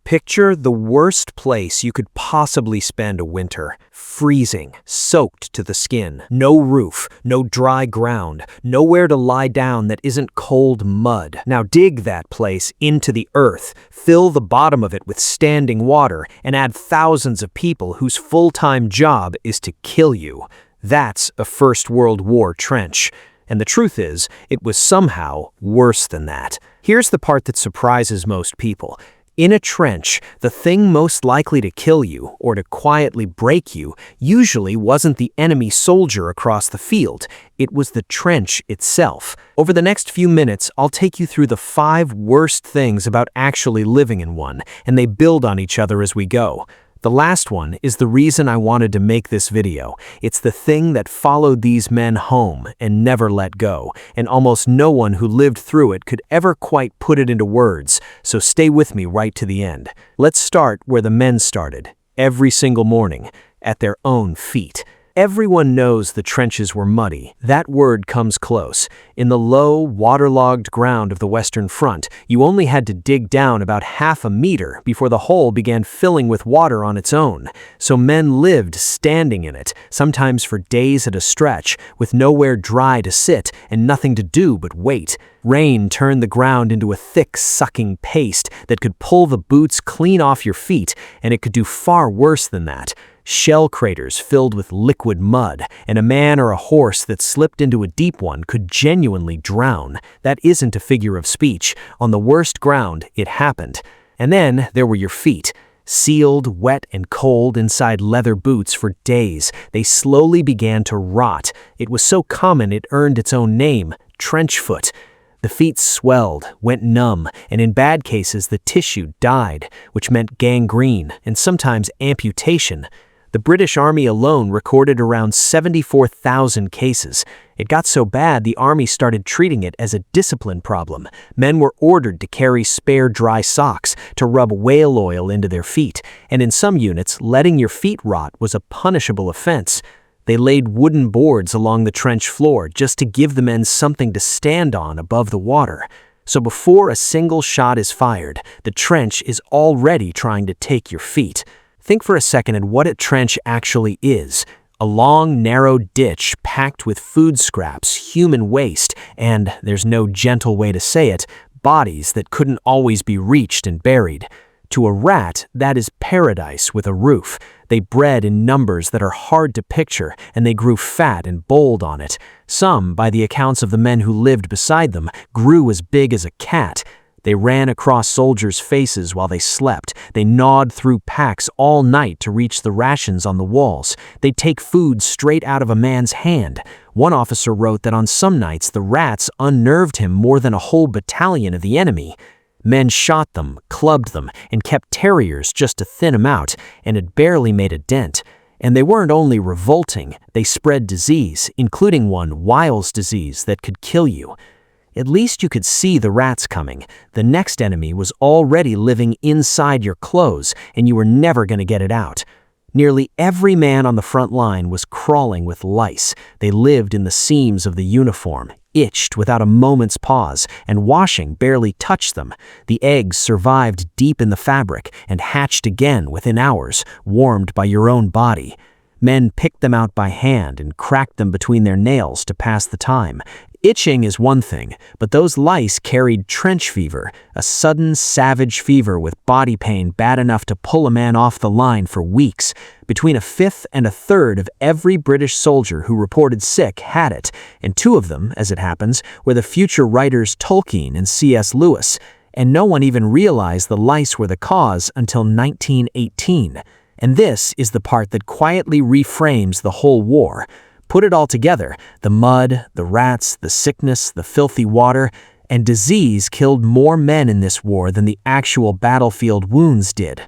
Picture the worst place you could possibly spend a winter. Freezing, soaked to the skin, no roof, no dry ground, nowhere to lie down that isn't cold mud. Now dig that place into the earth, fill the bottom of it with standing water, and add thousands of people whose full-time job is to kill you. That's a First World War trench. And the truth is, it was somehow worse than that. Here's the part that surprises most people. In a trench, the thing most likely to kill you, or to quietly break you, usually wasn't the enemy soldier across the field. It was the trench itself. Over the next few minutes, I'll take you through the 5 worst things about actually living in one, and they build on each other as we go. The last one is the reason I wanted to make this video. It's the thing that followed these men home and never let go, and almost no one who lived through it could ever quite put it into words, so stay with me right to the end. Let's start where the men started, every single morning, at their own feet. Everyone knows the trenches were muddy. That word comes close. In the low, waterlogged ground of the Western Front, you only had to dig down about half a meter before the hole began filling with water on its own. So men lived standing in it, sometimes for days at a stretch, with nowhere dry to sit and nothing to do but wait. Rain turned the ground into a thick, sucking paste that could pull the boots clean off your feet, and it could do far worse than that. Shell craters filled with liquid mud, and a man or a horse that slipped into a deep one could genuinely drown. That isn't a figure of speech. On the worst ground, it happened. And then there were your feet. Sealed, wet, and cold inside leather boots for days, they slowly began to rot. It was so common it earned its own name, trench foot. The feet swelled, went numb, and in bad cases the tissue died, which meant gangrene and sometimes amputation. The British Army alone recorded around 74,000 cases. It got so bad the Army started treating it as a discipline problem. Men were ordered to carry spare dry socks, to rub whale oil into their feet, and in some units, letting your feet rot was a punishable offense. They laid wooden boards along the trench floor just to give the men something to stand on above the water. So before a single shot is fired, the trench is already trying to take your feet. Think for a second at what a trench actually is. A long, narrow ditch packed with food scraps, human waste, and, there's no gentle way to say it, bodies that couldn't always be reached and buried. To a rat, that is paradise with a roof. They bred in numbers that are hard to picture, and they grew fat and bold on it. Some, by the accounts of the men who lived beside them, grew as big as a cat. They ran across soldiers' faces while they slept. They gnawed through packs all night to reach the rations on the walls. They'd take food straight out of a man's hand. One officer wrote that on some nights the rats unnerved him more than a whole battalion of the enemy. Men shot them, clubbed them, and kept terriers just to thin them out, and it barely made a dent. And they weren't only revolting, they spread disease, including one, Weil's disease, that could kill you. At least you could see the rats coming. The next enemy was already living inside your clothes, and you were never going to get it out. Nearly every man on the front line was crawling with lice. They lived in the seams of the uniform, itched without a moment's pause, and washing barely touched them. The eggs survived deep in the fabric and hatched again within hours, warmed by your own body. Men picked them out by hand and cracked them between their nails to pass the time. Itching is one thing, but those lice carried trench fever, a sudden, savage fever with body pain bad enough to pull a man off the line for weeks. Between a fifth and a third of every British soldier who reported sick had it, and 2 of them, as it happens, were the future writers Tolkien and C.S. Lewis, and no one even realized the lice were the cause until 1918. And this is the part that quietly reframes the whole war. Put it all together, the mud, the rats, the sickness, the filthy water, and disease killed more men in this war than the actual battlefield wounds did.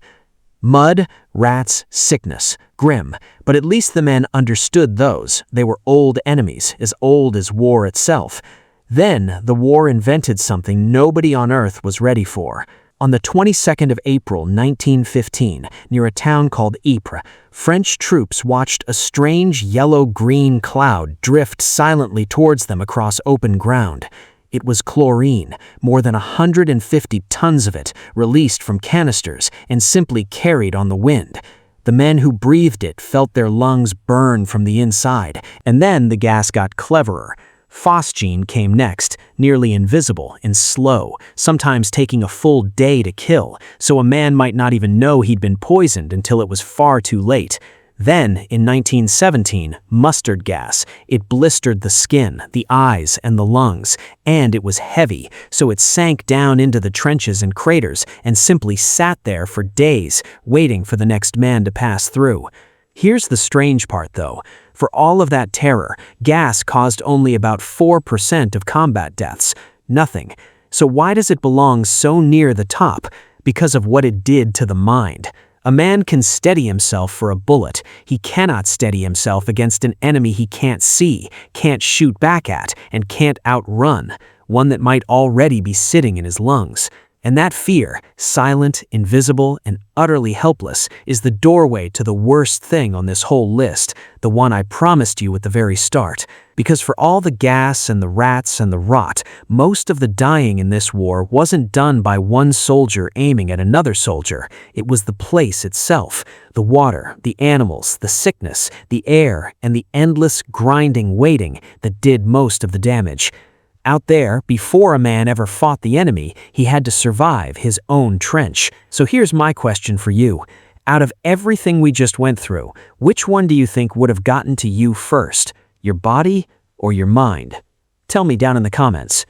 Mud, rats, sickness, grim, but at least the men understood those. They were old enemies, as old as war itself. Then the war invented something nobody on Earth was ready for. On the 22nd of April, 1915, near a town called Ypres, French troops watched a strange yellow-green cloud drift silently towards them across open ground. It was chlorine, more than 150 tons of it, released from canisters and simply carried on the wind. The men who breathed it felt their lungs burn from the inside, and then the gas got cleverer. Phosgene came next, nearly invisible and slow, sometimes taking a full day to kill, so a man might not even know he'd been poisoned until it was far too late. Then, in 1917, mustard gas. It blistered the skin, the eyes, and the lungs, and it was heavy, so it sank down into the trenches and craters and simply sat there for days, waiting for the next man to pass through. Here's the strange part, though. For all of that terror, gas caused only about 4% of combat deaths. Nothing. So why does it belong so near the top? Because of what it did to the mind. A man can steady himself for a bullet. He cannot steady himself against an enemy he can't see, can't shoot back at, and can't outrun, one that might already be sitting in his lungs. And that fear, silent, invisible, and utterly helpless, is the doorway to the worst thing on this whole list, the one I promised you at the very start. Because for all the gas and the rats and the rot, most of the dying in this war wasn't done by one soldier aiming at another soldier. It was the place itself, the water, the animals, the sickness, the air, and the endless grinding waiting that did most of the damage. Out there, before a man ever fought the enemy, he had to survive his own trench. So here's my question for you. Out of everything we just went through, which one do you think would have gotten to you first? Your body or your mind? Tell me down in the comments.